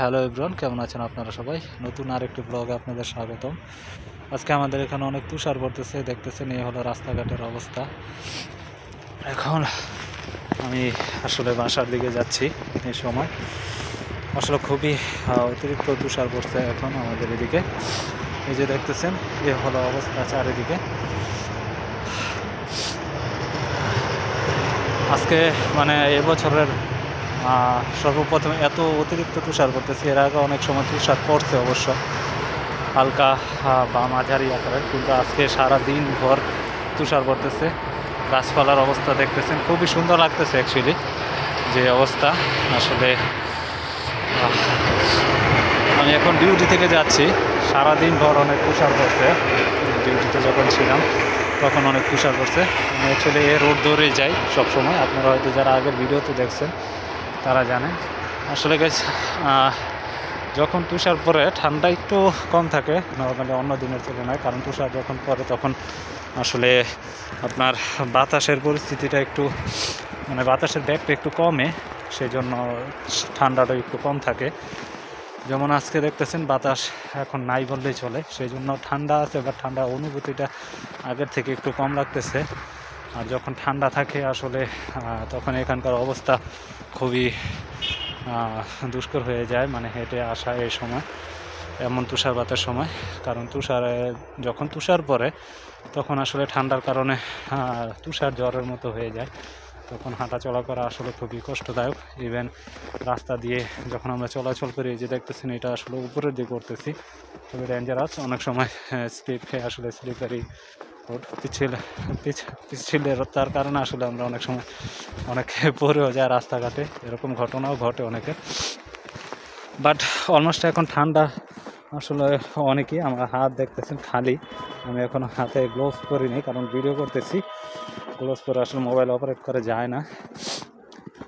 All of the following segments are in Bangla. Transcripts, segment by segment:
হ্যালো এভরিওয়ান, কেমন আছেন আপনারা সবাই? নতুন আরেকটি ব্লগে আপনাদের স্বাগতম। আজকে আমাদের এখানে অনেক তুষার পড়তেছে, দেখতেছেন এই হলো রাস্তাঘাটের অবস্থা। এখন আমি আসলে বাসার দিকে যাচ্ছি। এই সময় আসলে খুবই অতিরিক্ত তুষার পড়ছে এখন আমাদের এদিকে। এই যে দেখতেছেন এই হলো অবস্থা চারিদিকে। আজকে মানে এবছরের সর্বপ্রথম এত অতিরিক্ত তুষার পড়তেছে। এর আগে অনেক সময় তুষার পড়ছে অবশ্য হালকা বা মাঝারি আকারের, কিন্তু আজকে সারা দিন ভর তুষার পড়তেছে। গাছপালার অবস্থা দেখতেছেন, খুবই সুন্দর লাগতেছে অ্যাকচুয়ালি যে অবস্থা। আসলে আমি এখন ডিউটি থেকে যাচ্ছি, সারাদিন ভর অনেক তুষার পড়ছে। ডিউটিতে যখন ছিলাম তখন অনেক তুষার পড়ছে। আমি অ্যাকচুয়ালি এ রোড ধরেই যাই সবসময়। আপনারা হয়তো যারা আগের ভিডিওতে দেখছেন তারা জানেন। আসলে গাইস, যখন তুষার পরে ঠান্ডা একটু কম থাকে নর্মালি অন্য দিনের তুলনায়, কারণ তুষার যখন পরে তখন আসলে আপনার বাতাসের পরিস্থিতিটা একটু মানে বাতাসের ব্যাগটা একটু কমে, সেই জন্য ঠান্ডাটা একটু কম থাকে। যেমন আজকে দেখতেছেন বাতাস এখন নাই বললেই চলে, সেই জন্য ঠান্ডা আছে, বা ঠান্ডা অনুভূতিটা আগের থেকে একটু কম লাগতেছে। আর যখন ঠান্ডা থাকে আসলে তখন এখানকার অবস্থা খুবই দুষ্কর হয়ে যায়, মানে হেঁটে আসা এই সময়, এমন তুষারপাতের সময়। কারণ যখন তুষার পড়ে তখন আসলে ঠান্ডার কারণে তুষার জ্বরের মতো হয়ে যায়, তখন হাঁটা চলা করা আসলে খুবই কষ্টদায়ক। ইভেন রাস্তা দিয়ে যখন আমরা চলাচল করি, যে দেখতেছেন এটা আসলে উপরের দিকে করতেছি, খুবই ডেঞ্জারাস। অনেক সময় স্লিপ খেয়ে আসলে স্লিপারি রোড পিচ্ছিলতার কারণে আসলে আমরা অনেক সময় অনেকে পড়েও যায় রাস্তাঘাটে, এরকম ঘটনাও ঘটে অনেকের। বাট অলমোস্ট এখন ঠান্ডা আসলে অনেকেই, আমার হাত দেখতেছেন খালি, আমি এখন হাতে গ্লোভস পরিনি কারণ ভিডিও করতেছি। গ্লোভস পরে আসলে মোবাইল অপারেট করা যায় না,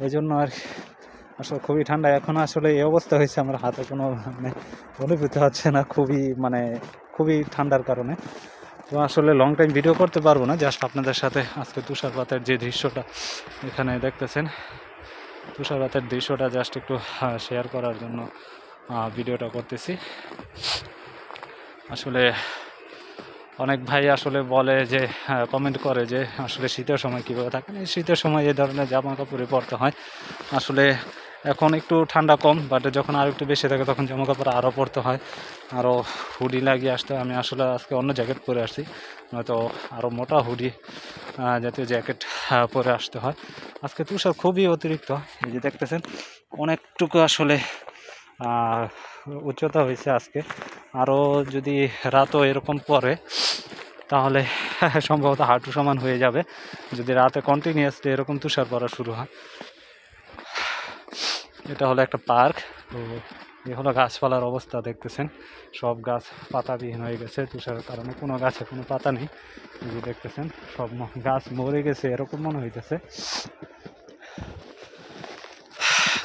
এই জন্য আর আসলে খুবই ঠান্ডা। এখন আসলে এই অবস্থা হয়েছে, আমার হাতে কোনো মানে অনুভূতি হচ্ছে না, খুবই ঠান্ডার কারণে। তো আসলে লং টাইম ভিডিও করতে পারবো না, জাস্ট আপনাদের সাথে আজকে তুষারপাতের যে দৃশ্যটা এখানে দেখতেছেন, তুষারপাতের দৃশ্যটা জাস্ট একটু শেয়ার করার জন্য ভিডিওটা করতেছি। আসলে অনেক ভাই আসলে বলে যে কমেন্ট করে যে আসলে শীতের সময় কীভাবে থাকেন। এই শীতের সময় এই ধরনের জামা কাপড়ে পরতে হয়। আসলে এখন একটু ঠান্ডা কম, বাট যখন আরও একটু বেশি থাকে তখন জামা কাপড় আরও পরতে হয়, আরও হুডি লাগিয়ে আসতে হয়। আমি আসলে আজকে অন্য জ্যাকেট পরে আসছি, নয়তো আরও মোটা হুডি জাতীয় জ্যাকেট পরে আসতে হয়। আজকে তুষার খুবই অতিরিক্ত, এই যে দেখতেছেন অনেকটুকু আসলে উচ্চতা হয়েছে আজকে। আরও যদি রাতও এরকম পরে তাহলে সম্ভবত হাঁটু সমান হয়ে যাবে, যদি রাতে কন্টিনিউয়াসলি এরকম তুষার পড়া শুরু হয়। এটা হলো একটা পার্ক, তো এই হলো গাছপালার অবস্থা দেখতেছেন, সব গাছ পাতাবিহীন হয়ে গেছে তুষারের কারণে, কোনো গাছে কোনো পাতা নেই। এই যে দেখতেছেন সব গাছ মরে গেছে এরকম মনে হইতেছে।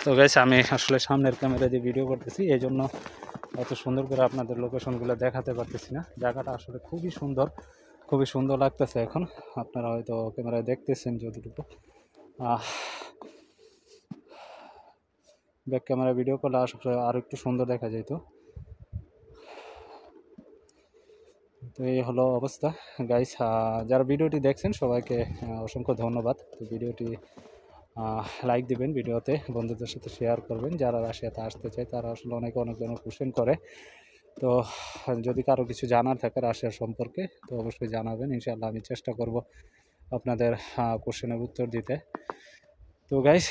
তো গাইস, আমি আসলে সামনের ক্যামেরা দিয়ে ভিডিও করতেছি, এই জন্য অত সুন্দর করে আপনাদের লোকেশনগুলো দেখাতে পারতেছি না। জায়গাটা আসলে খুবই সুন্দর লাগতেছে এখন, আপনারা হয়তো ক্যামেরায় দেখতেছেন যতটুকু। ব্যাক ক্যামেরা ভিডিও করলে আসলে আরও একটু সুন্দর দেখা যেত। তো এই হলো অবস্থা গাইস। যারা ভিডিওটি দেখছেন সবাইকে অসংখ্য ধন্যবাদ। তো ভিডিওটি লাইক দিবেন, ভিডিওতে বন্ধুদের সাথে শেয়ার করবেন। যারা রাশিয়াতে আসতে চায় তারা আসলে অনেক ধরনের কোশ্চেন করে, তো যদি কারো কিছু জানার থাকে রাশিয়া সম্পর্কে তো অবশ্যই জানাবেন, ইনশাআল্লাহ আমি চেষ্টা করব আপনাদের কোশ্চেনের উত্তর দিতে। তো গাইস,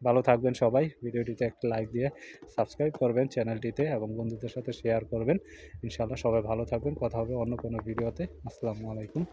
ভালো থাকবেন সবাই, ভিডিওটিতে একটা লাইক দিয়ে সাবস্ক্রাইব করবেন চ্যানেলটিতে এবং বন্ধুদের সাথে শেয়ার করবেন। ইনশাআল্লাহ সবাই ভালো থাকবেন, কথা হবে অন্য কোনো ভিডিওতে। আসসালামু আলাইকুম।